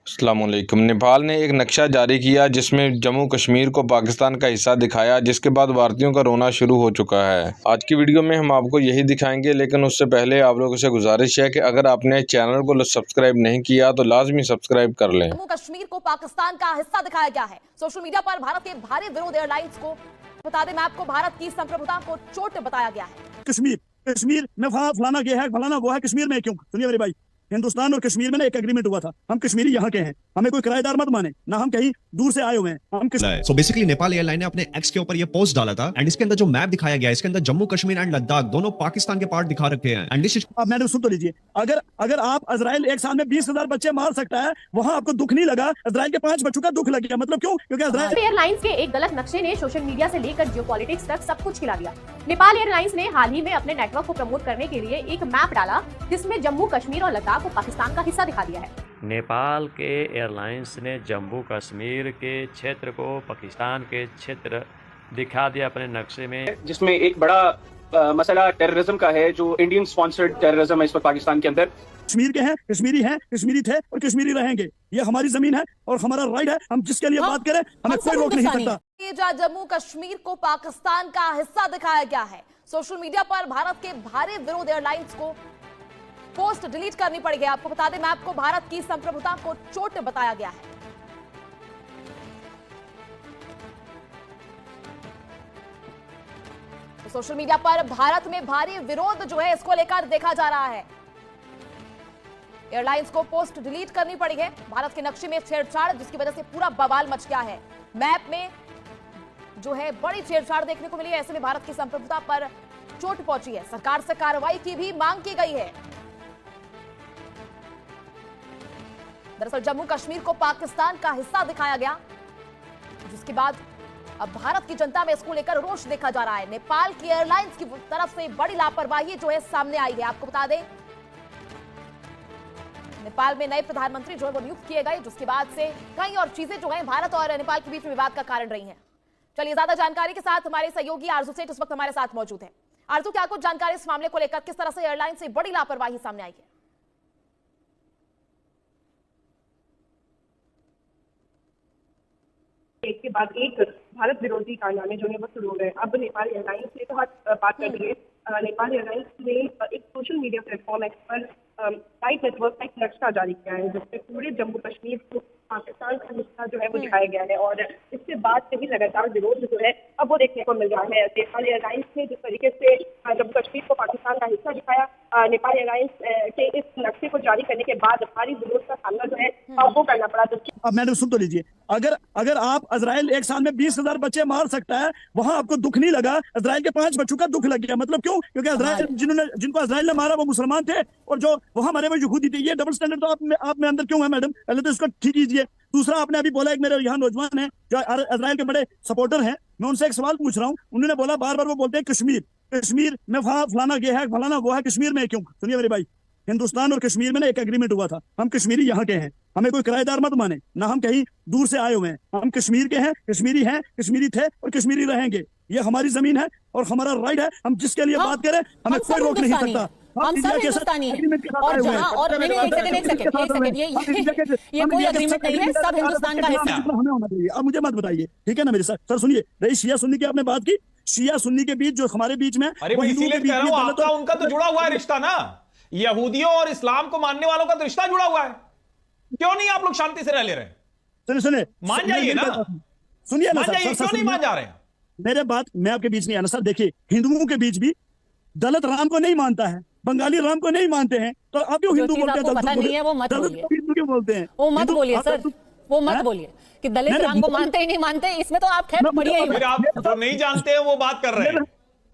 अस्सलामुअलैकुम। नेपाल ने एक नक्शा जारी किया जिसमें जम्मू कश्मीर को पाकिस्तान का हिस्सा दिखाया, जिसके बाद भारतीयों का रोना शुरू हो चुका है। आज की वीडियो में हम आपको यही दिखाएंगे, लेकिन उससे पहले आप लोगों से गुजारिश है कि अगर आपने चैनल को सब्सक्राइब नहीं किया तो लाजमी सब्सक्राइब कर लें। जम्मू कश्मीर को पाकिस्तान का हिस्सा दिखाया गया है। सोशल मीडिया पर भारत के भारी विरोध एयरलाइंस को बता दें, मैप को भारत की संप्रभुता को चोट बताया गया है। कश्मीर में फलाना ये है, फलाना वो है, कश्मीर में क्यों? सुनिए मेरे भाई, हिंदुस्तान और कश्मीर में ना एक एग्रीमेंट हुआ था। हम कश्मीरी यहाँ के हैं, हमें कोई किराएदार मत माने, ना हम कहीं दूर से आए हुए हैं। हम सो बेसिकली नेपाल एयरलाइन ने अपने एक्स के ऊपर ये पोस्ट डाला था एंड इसके अंदर जो मैप दिखाया गया है, इसके अंदर जम्मू कश्मीर एंड लद्दाख दोनों पाकिस्तान के पार्ट दिखा रखे हैं। एंड दिस इज, अब मैंने सुन तो लीजिए, अगर आप इजराइल एक साल में 20,000 बच्चे मार सकता है, वहाँ आपको दुख नहीं लगा। इजराइल के 5 बच्चों का दुख लग गया, मतलब क्यों? क्योंकि इजराइल एयरलाइंस के एक गलत नक्शे ने सोशल मीडिया से लेकर जियोपॉलिटिक्स तक सब कुछ खिला दिया। नेपाल एयरलाइंस ने हाल ही में अपने नेटवर्क को प्रमोट करने के लिए एक मैप डाला जिसमें जम्मू कश्मीर और लद्दाख को पाकिस्तान का हिस्सा दिखा दिया है। नेपाल के एयरलाइंस ने जम्मू कश्मीर के क्षेत्र को पाकिस्तान के क्षेत्र दिखा दिया अपने नक्शे में, जिसमें एक बड़ा मसला टेररिज्म का है, जो इंडियन स्पॉन्सर्ड टेररिज्म है इस वक्त पाकिस्तान के अंदर। कश्मीर के हैं, कश्मीरी थे और कश्मीरी रहेंगे। ये हमारी जमीन है और हमारा राइट है। हम जिसके लिए बात करें, हमें कोई रोक नहीं सकता। ये जम्मू कश्मीर को पाकिस्तान का हिस्सा दिखाया गया है। सोशल मीडिया पर भारत के भारी विरोध एयरलाइंस को पोस्ट डिलीट करनी पड़ी है। आपको बता दें, मैप को भारत की संप्रभुता को चोट बताया गया है। तो सोशल मीडिया पर भारत में भारी विरोध जो है इसको लेकर देखा जा रहा है। एयरलाइंस को पोस्ट डिलीट करनी पड़ी है। भारत के नक्शे में छेड़छाड़, जिसकी वजह से पूरा बवाल मच गया है। मैप में जो है बड़ी छेड़छाड़ देखने को मिली है। ऐसे में भारत की संप्रभुता पर चोट पहुंची है। सरकार से कार्रवाई की भी मांग की गई है। दरअसल जम्मू कश्मीर को पाकिस्तान का हिस्सा दिखाया गया, जिसके बाद अब भारत की जनता में इसको लेकर रोष देखा जा रहा है। नेपाल की एयरलाइंस की तरफ से बड़ी लापरवाही जो है सामने आई है। आपको बता दें, नेपाल में नए प्रधानमंत्री जो है वो नियुक्त किए गए, जिसके बाद से कई और चीजें जो है भारत और नेपाल के बीच में विवाद का कारण रही हैं। चलिए, ज्यादा जानकारी के साथ हमारे सहयोगी आरजू सेठ इस वक्त हमारे साथ मौजूद है। आरजू, क्या कुछ जानकारी इस मामले को लेकर, किस तरह से एयरलाइन से बड़ी लापरवाही सामने आई है? एक के बाद एक भारत विरोधी कारनामे जो है वो शुरू हो गए। अब नेपाल एयरलाइंस ने तो बात कर रही है। नेपाल एयरलाइंस ने एक सोशल मीडिया प्लेटफॉर्म एक्स पर टाइट नेटवर्क का एक नक्शा जारी किया है, जिसमें पूरे जम्मू कश्मीर को पाकिस्तान का हिस्सा जो है वो दिखाया गया है। और इसके बाद से ही लगातार विरोध जो है अब वो देखने को मिल रहा है। नेपाल एयरलाइंस ने जिस तरीके से जम्मू कश्मीर को पाकिस्तान का हिस्सा दिखाया, नेपाल एयरलाइंस के इस नक्शे को जारी करने के बाद भारी विरोध का सामना जो है वो करना पड़ा। अब मैंने सुन तो लीजिए, अगर आप इजराइल एक साल में 20,000 बच्चे मार सकता है, वहां आपको दुख नहीं लगा। इजराइल के 5 बच्चों का दुख लग गया, मतलब क्यों? क्योंकि इजराइल जिनको इजराइल ने मारा वो मुसलमान थे और जो वहां मरे हुए यहूदी थे। ये डबल स्टैंडर्ड तो आप में अंदर क्यों है मैडम? पहले तो इसको ठीक कीजिए। दूसरा, आपने अभी बोला, एक मेरे यहाँ नौजवान है जो इजराइल के बड़े सपोर्टर हैं, मैं उनसे एक सवाल पूछ रहा हूँ। उन्होंने बोला, बार बार वो बोलते हैं कश्मीर में फलाना ये है, फलाना वो है, कश्मीर में क्यों? सुनिए मेरे भाई, हिंदुस्तान और कश्मीर में ना एक एग्रीमेंट हुआ था। हम कश्मीरी यहाँ के हैं, हमें कोई किराएदार मत माने, ना हम कहीं दूर से आए हुए हैं। हम कश्मीर के हैं, कश्मीरी थे और कश्मीरी रहेंगे। ये हमारी जमीन है और हमारा राइट है। हम जिसके लिए बात करें, हमें कोई रोक नहीं सकता। हम सब हिंदुस्तानी हैं और जहां और नहीं, एक सेकंड, ये कोई एग्रीमेंट नहीं है, सब हिंदुस्तान का हिस्सा हमें होना चाहिए। अब मुझे मत बताइए, ठीक है ना मेरे सर सुनिए, रही शिया सुन्नी की आपने बात की, शिया सुन्नी के बीच जो हमारे बीच में, अरे मैं इसीलिए कह रहा हूं, आपका उनका तो जुड़ा हुआ है रिश्ता ना, यहूदियों और इस्लाम को मानने वालों का तो रिश्ता जुड़ा हुआ है। क्यों नहीं आप लोग शांति से रह ले रहे? सुनिए मान जाइए ना, सुनिए ना सर, क्यों नहीं मान जा रहे हैं? मेरे बात, मैं आपके बीच नहीं आना सर। देखिए, हिंदुओं के बीच भी दलित राम को नहीं मानता है, बंगाली राम को नहीं मानते हैं, तो आप क्यों हिंदू बोलते हैं? पता नहीं है, वो मत बोलिए। हिंदू क्यों बोलते हैं? वो मत बोलिए सर, वो मत बोलिए कि दलित राम को मानते ही नहीं मानते। इसमें तो आप खैर पढ़िए ही। आप जो नहीं जानते हैं वो बात कर रहे हैं।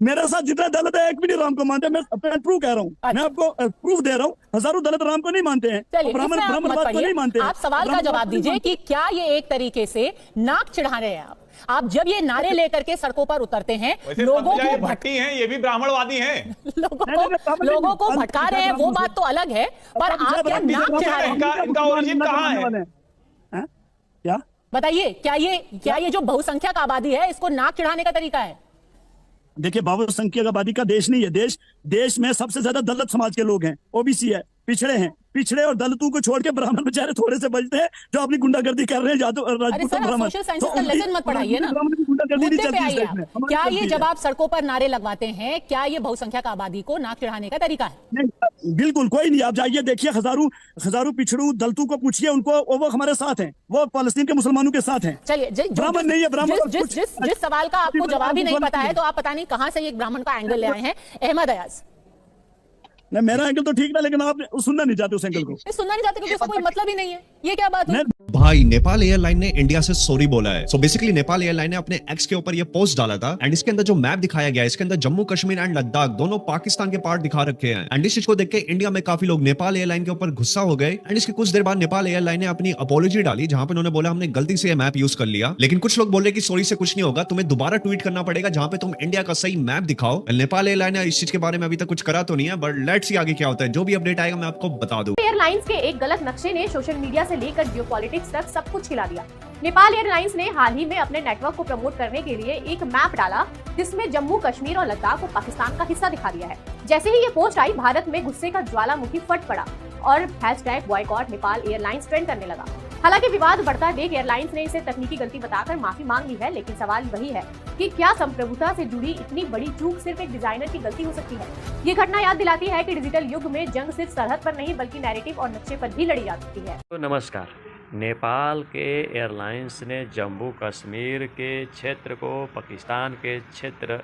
मेरे साथ जितना दलित है, एक भी नहीं राम को मानते। मैं अपना प्रूफ कह रहा हूँ, मैं आपको प्रूफ दे रहा हूँ। हजारों दलित राम को नहीं मानते हैं, ब्राह्मणवाद को नहीं मानते हैं। आप सवाल का जवाब दीजिए कि क्या ये एक तरीके से नाक चिढ़ा रहे हैं आप जब ये नारे लेकर के सड़कों पर उतरते हैं, लोगों को भट्टी हैं, ये भी ब्राह्मणवादी हैं, लोगों को भटका रहे हैं, वो बात तो अलग है, पर आप क्या नाक चिढ़ा रहे हैं? इनका ओरिजिन कहाँ है? क्या बताइए, क्या ये जो बहुसंख्यक आबादी है, इसको नाक चिढ़ाने का तरीका है? देखिए, बहुसंख्यक आबादी का देश नहीं है। देश में सबसे ज्यादा दलित समाज के लोग हैं, ओबीसी है। पिछड़े हैं, पिछड़े और दलितों को छोड़ के ब्राह्मण बेचारे थोड़े से बचते हैं जो अपनी गुंडागर्दी कर रहे हैं। जादू अरे राजपूत सर, आप ब्राह्मण सोशल साइंसेस का लेसन मत पढ़ाइए ना, गुंडागर्दी नहीं मुद्दे पे चलती आइए इस देश आप। में, हमारी क्या ये चलती जब है। आप सड़कों पर नारे लगवाते हैं, क्या ये बहुसंख्यक आबादी को नाक चढ़ाने का तरीका है? नहीं, बिल्कुल कोई नहीं। आप जाइए देखिए, हजारों पिछड़ू दलितों को पूछिए, उनको वो हमारे साथ हैं, वो फलस्तीन के मुसलमानों के साथ हैं। चलिए, ब्राह्मण नहीं है, ब्राह्मण जिस सवाल का आपको जवाब ही नहीं पता है तो आप पता नहीं कहां से एक ब्राह्मण का एंगल ले आए हैं। अहमद अयाज, नहीं, मेरा एंगल तो ठीक ना, लेकिन आप सुनना नहीं चाहते उस एंगल को। सुनना नहीं चाहते क्योंकि उसका कोई मतलब ही नहीं है। ये क्या बात है? भाई, नेपाल एयरलाइन ने इंडिया से सॉरी बोला है। सो बेसिकली नेपाल एयरलाइन ने अपने एक्स के ऊपर ये पोस्ट डाला था एंड इसके अंदर जो मैप दिखाया गया है, इसके अंदर जम्मू कश्मीर एंड लद्दाख दोनों पाकिस्तान के पार्ट दिखा रखे हैं। एंड इस चीज को देख के इंडिया में काफी लोग नेपाल एयरलाइन के ऊपर गुस्सा हो गए। एंड इसके कुछ देर बाद नेपाल एयरलाइन ने अपनी अपॉलॉजी डाली, जहां पर उन्होंने बोला हमने गलती से ये मैप यूज कर लिया। लेकिन कुछ लोग बोल रहे कि सॉरी से कुछ नहीं होगा, तुम्हें दोबारा ट्वीट करना पड़ेगा जहां पे तुम इंडिया का सही मैप दिखाओ। नेपाल एयरलाइन ने इस चीज के बारे में अभी तक कुछ करा तो नहीं है, बट लेट्स सी आगे क्या होता है। जो भी अपडेट आएगा मैं आपको बता दूं। एयरलाइंस के एक गलत नक्शे ने सोशल मीडिया से लेकर जियोपॉलिटिक्स तक सब कुछ हिला दिया। नेपाल एयरलाइंस ने हाल ही में अपने नेटवर्क को प्रमोट करने के लिए एक मैप डाला जिसमें जम्मू कश्मीर और लद्दाख को पाकिस्तान का हिस्सा दिखा दिया है। जैसे ही ये पोस्ट आई, भारत में गुस्से का ज्वालामुखी फट पड़ा और #बॉयकॉट नेपाल एयरलाइंस ट्रेंड करने लगा। हालांकि विवाद बढ़ता देख एयरलाइंस ने इसे तकनीकी गलती बताकर माफी मांग ली है, लेकिन सवाल वही है कि क्या संप्रभुता से जुड़ी इतनी बड़ी चूक सिर्फ एक डिजाइनर की गलती हो सकती है? ये घटना याद दिलाती है कि डिजिटल युग में जंग सिर्फ सरहद पर नहीं बल्कि नैरेटिव और नक्शे पर भी लड़ी जा सकती है। तो नमस्कार। नेपाल के एयरलाइंस ने जम्मू कश्मीर के क्षेत्र को पाकिस्तान के क्षेत्र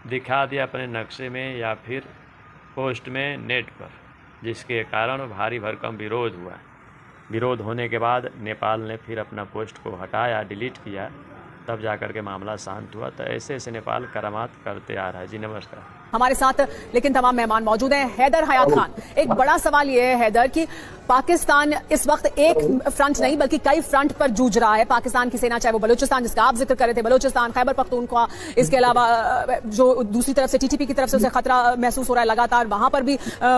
दिखा दिया अपने नक्शे में या फिर पोस्ट में नेट पर, जिसके कारण भारी भरकम विरोध हुआ। विरोध होने के बाद नेपाल ने फिर अपना पोस्ट को हटाया, डिलीट किया, तब जाकर के मामला शांत हुआ। तो ऐसे ऐसे नेपाल करामात करते आ रहा है। जी नमस्कार। हमारे साथ लेकिन तमाम मेहमान मौजूद हैं। हैदर हयात खान, एक बड़ा सवाल ये है हैदर कि पाकिस्तान इस वक्त एक फ्रंट नहीं बल्कि कई फ्रंट पर जूझ रहा है। पाकिस्तान की सेना, चाहे वो बलूचिस्तान जिसका आप जिक्र कर रहे थे, बलूचिस्तान, खैबर पख्तूनख्वा, इसके अलावा जो दूसरी तरफ से टीटीपी की तरफ से उसे खतरा महसूस हो रहा है लगातार, वहां पर भी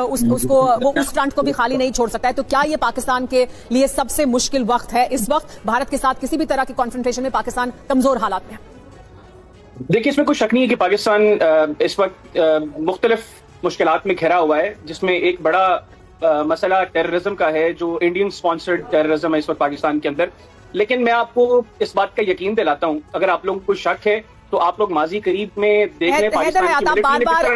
उसको वो उस फ्रंट को भी खाली नहीं छोड़ सकता है। तो क्या ये पाकिस्तान के लिए सबसे मुश्किल वक्त है इस वक्त? भारत के साथ किसी भी तरह की कॉन्फ्रंटेशन में पाकिस्तान कमजोर हालात में है। देखिए, इसमें कोई शक नहीं है कि पाकिस्तान इस वक्त मुख्तलिफ मुश्किलात में घिरा हुआ है, जिसमें एक बड़ा मसला टेररिज्म का है, जो इंडियन स्पॉन्सर्ड टेररिज्म है इस वक्त पाकिस्तान के अंदर। लेकिन मैं आपको इस बात का यकीन दिलाता हूं, अगर आप लोगों को शक है तो आप लोग माजी करीब में देख लें। पाकिस्तान की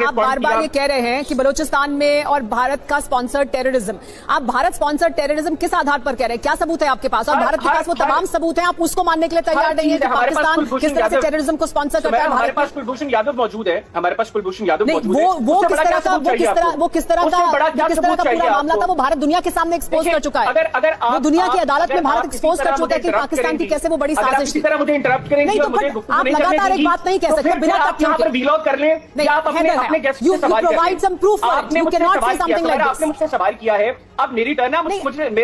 आप बार-बार ये कह रहे हैं कि बलूचिस्तान में और भारत का स्पॉन्सर्ड टेररिज्म, आप भारत स्पॉन्सर्ड टेररिज्म किस आधार पर कह रहे हैं? क्या सबूत है आपके पास? और भारत के पास वो तमाम सबूत हैं, आप उसको मानने के लिए तैयार नहीं है कि पाकिस्तान किस तरह से टेररिज्म को स्पॉन्सर करता है? हमारे पास कुलभूषण यादव मौजूद है, हमारे पास कुलभूषण यादव मौजूद है। वो किस तरह का पूरा मामला था, वो भारत दुनिया के सामने एक्सपोज कर चुका है। वो दुनिया की अदालत में भारत एक्सपोज कर चुका है कि पाकिस्तान की कैसे वो बड़ी साजिश थी। मुझे इंटरप्ट करेंगे, आप लगातार एक बात नहीं कह सकते बिना यहाँ पर वीलॉग कर लें या आप अपने गेस्ट से सवाल करें। आपने मुझसे सवाल किया है, अब मेरी टर्न है,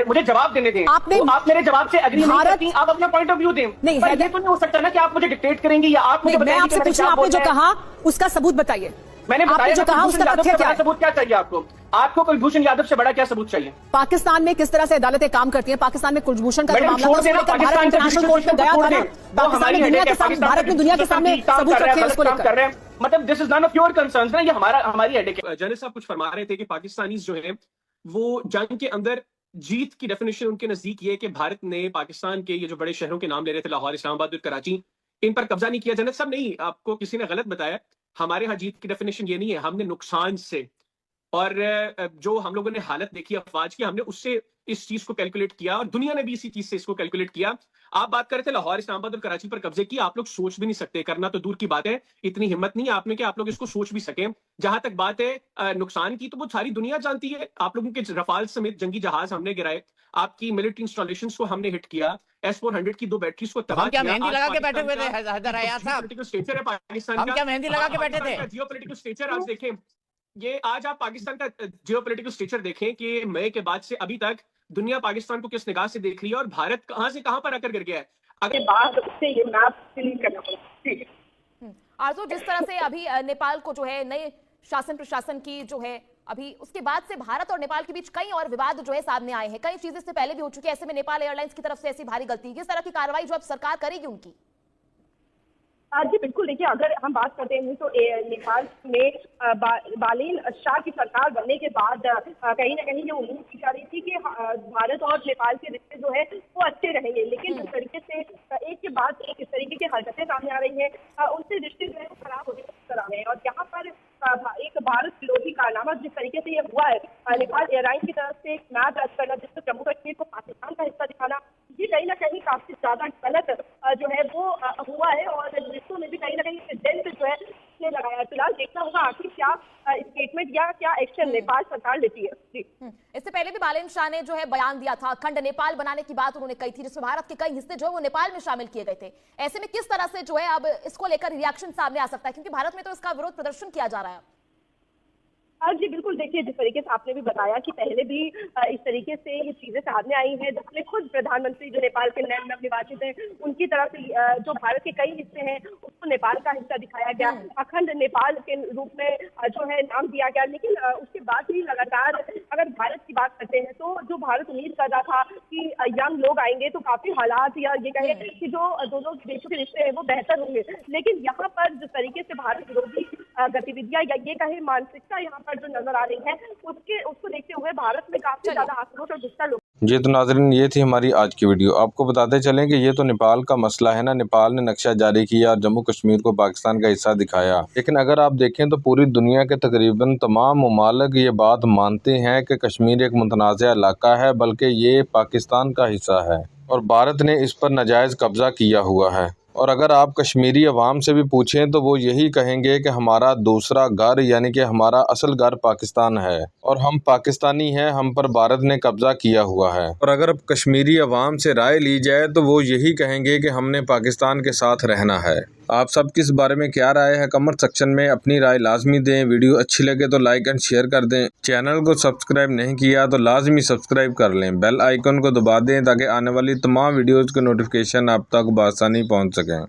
मुझे जवाब देने दें। आप मेरे जवाब से एग्री नहीं करती, आप अपना पॉइंट ऑफ व्यू दें। नहीं, पर ये तो नहीं हो सकता ना कि आप मुझे डिक्टेट करेंगे या आप मुझे मैं आपसे पूछ रहा हूं, आपने जो कहा उसका सबूत बताइए। मैंने बताया जो कहा उसका तथ्य क्या है? सबूत क्या चाहिए आपको? आपको कुलभूषण यादव से बड़ा क्या सबूत चाहिए? पाकिस्तान में किस तरह से अदालतें काम करती हैं? पाकिस्तान में कुलभूषण का मामला था, भारत इंटरनेशनल कोर्ट में गया था ना। पाकिस्तान ने दुनिया के सामने, भारत ने दुनिया के सामने सबूत रखे हैं उसको लेकर। मतलब this is not of your concerns ना, ये हमारी हेडेक है। जनरल साहब कुछ फरमा रहे थे कि पाकिस्तानीज जो है वो जंग के अंदर जीत की डेफिनेशन उनके नजदीक ये है कि भारत ने पाकिस्तान के ये जो बड़े शहरों के नाम ले रहे थे, लाहौर, इस्लामाबाद और कराची, इन पर कब्जा नहीं किया। जनरल साहब नहीं, आपको किसी ने गलत बताया। हमारे यहाँ जीत की डेफिनेशन ये नहीं है, हमने नुकसान से और जो हम लोगों ने हालत देखी अफवाज की, हमने उससे इस चीज को कैलकुलेट किया और दुनिया ने भी इसी चीज से इसको कैलकुलेट किया। आप बात कर रहे थे लाहौर, इस्लामाबाद और कराची पर कब्जे की, आप लोग सोच भी नहीं सकते, करना तो दूर की बात है, इतनी हिम्मत नहीं है आप में कि आप लोग इसको सोच भी सकें। जहां तक बात है नुकसान की, तो वो सारी दुनिया जानती है। आप लोगों के रफाल समेत जंगी जहाज हमने गिराए, आपकी मिलिट्री इंस्टॉलेशंस को हमने हिट किया, S-400 की 2 बैटरीज को तबाह किया। मेहंदी लगा के बैठे हुए थे हैदर हयात साहब, स्टेचर है पाकिस्तान हम क्या मेहंदी लगा के बैठे थे? जियोपॉलिटिकल स्टेचर आज देखें, ये आज आप पाकिस्तान का जियोपॉलिटिकल स्टेचर देखें कि मई के बाद से अभी तक दुनिया पाकिस्तान को किस निगाह से देख रही है और भारत कहां से कहां पर आकर गिर गया है। अगर बाद से ये मैप फिल करना पड़ेगा। आरजू, जिस तरह से अभी नेपाल को जो है नए शासन प्रशासन की जो है अभी उसके बाद से भारत और नेपाल के बीच कई और विवाद जो है सामने आए हैं, कई चीजें इससे पहले भी हो चुकी है। ऐसे में नेपाल एयरलाइंस की तरफ से ऐसी भारी गलती, किस तरह की कार्रवाई जो अब सरकार करेगी उनकी? जी बिल्कुल, देखिए अगर हम बात करते हैं तो नेपाल में बालेन शाह की सरकार बनने के बाद कहीं ना कहीं ये उम्मीद की जा रही थी कि भारत और नेपाल के रिश्ते जो है वो अच्छे रहेंगे, लेकिन जिस तरीके से एक के बाद एक इस तरीके की हरकतें सामने आ रही हैं उनसे रिश्ते जो है वो खराब होने नजर आ रहे हैं। और यहाँ पर एक भारत विरोधी कारनामा जिस तरीके से ये हुआ है, नेपाल एयरलाइंस की तरफ से एक मैप रद्द करना जिससे जम्मू कश्मीर को पाकिस्तान का हिस्सा दिखाना, ये कहीं ना कहीं काफी ज्यादा गलत जो है वो हुआ है और रिश्तों में भी कहीं ना कहीं डेंट जो है ने लगाया। फिलहाल देखना होगा आखिर क्या स्टेटमेंट या क्या एक्शन नेपाल सरकार लेती है। जी इससे पहले भी बालेन शाह ने जो है बयान दिया था, अखंड नेपाल बनाने की बात उन्होंने कही थी, जिसमें भारत के कई हिस्से जो है वो नेपाल में शामिल किए गए थे। ऐसे में किस तरह से जो है अब इसको लेकर रिएक्शन सामने आ सकता है, क्योंकि भारत में तो इसका विरोध प्रदर्शन किया जा रहा है। जी बिल्कुल, देखिए जिस तरीके से आपने भी बताया कि पहले भी इस तरीके से ये चीजें सामने आई हैं, जिसमें खुद प्रधानमंत्री जो नेपाल के नवनिर्वाचित हैं उनकी तरफ से जो भारत के कई हिस्से हैं उसको नेपाल का हिस्सा दिखाया गया, अखंड नेपाल के रूप में जो है नाम दिया गया। लेकिन उसके बाद भी लगातार अगर भारत की बात करते हैं तो जो भारत उम्मीद कर रहा था कि यंग लोग आएंगे तो काफी हालात या ये कहे कि जो दोनों देशों के रिश्ते हैं वो बेहतर होंगे, लेकिन यहाँ पर जिस तरीके से भारत विरोधी गतिविधियां या ये कहे मानसिकता यहाँ पर जो नजर आ रही है उसको देखते हुए भारत में काफी ज्यादा आक्रोश और गुस्सा लोग। जी तो नाज़रीन, ये थी हमारी आज की वीडियो। आपको बताते चलें कि ये तो नेपाल का मसला है ना, नेपाल ने नक्शा जारी किया और जम्मू कश्मीर को पाकिस्तान का हिस्सा दिखाया, लेकिन अगर आप देखें तो पूरी दुनिया के तकरीबन तमाम ममालिक ये बात मानते हैं कि कश्मीर एक मुतनाज़ा इलाका है, बल्कि ये पाकिस्तान का हिस्सा है और भारत ने इस पर नाजायज़ कब्जा किया हुआ है। और अगर आप कश्मीरी अवाम से भी पूछें तो वो यही कहेंगे कि हमारा दूसरा घर यानी कि हमारा असल घर पाकिस्तान है और हम पाकिस्तानी हैं, हम पर भारत ने कब्जा किया हुआ है। और अगर कश्मीरी अवाम से राय ली जाए तो वो यही कहेंगे कि हमने पाकिस्तान के साथ रहना है। आप सब किस बारे में क्या राय है, कमेंट सेक्शन में अपनी राय लाजमी दें। वीडियो अच्छी लगे तो लाइक एंड शेयर कर दें। चैनल को सब्सक्राइब नहीं किया तो लाजमी सब्सक्राइब कर लें। बेल आइकन को दबा दें ताकि आने वाली तमाम वीडियोज़ के नोटिफिकेशन आप तक बआसानी पहुँच सकें।